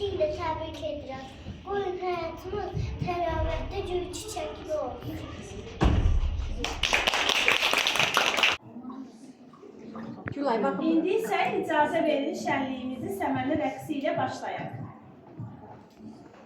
ile təbrik edirəm. Bugün həyatımız təravətdə gül çiçəkli olsun. Gülay, bakın. İndi isə icazə verin şənliyimizi səmənli rəqsi ilə başlayaq.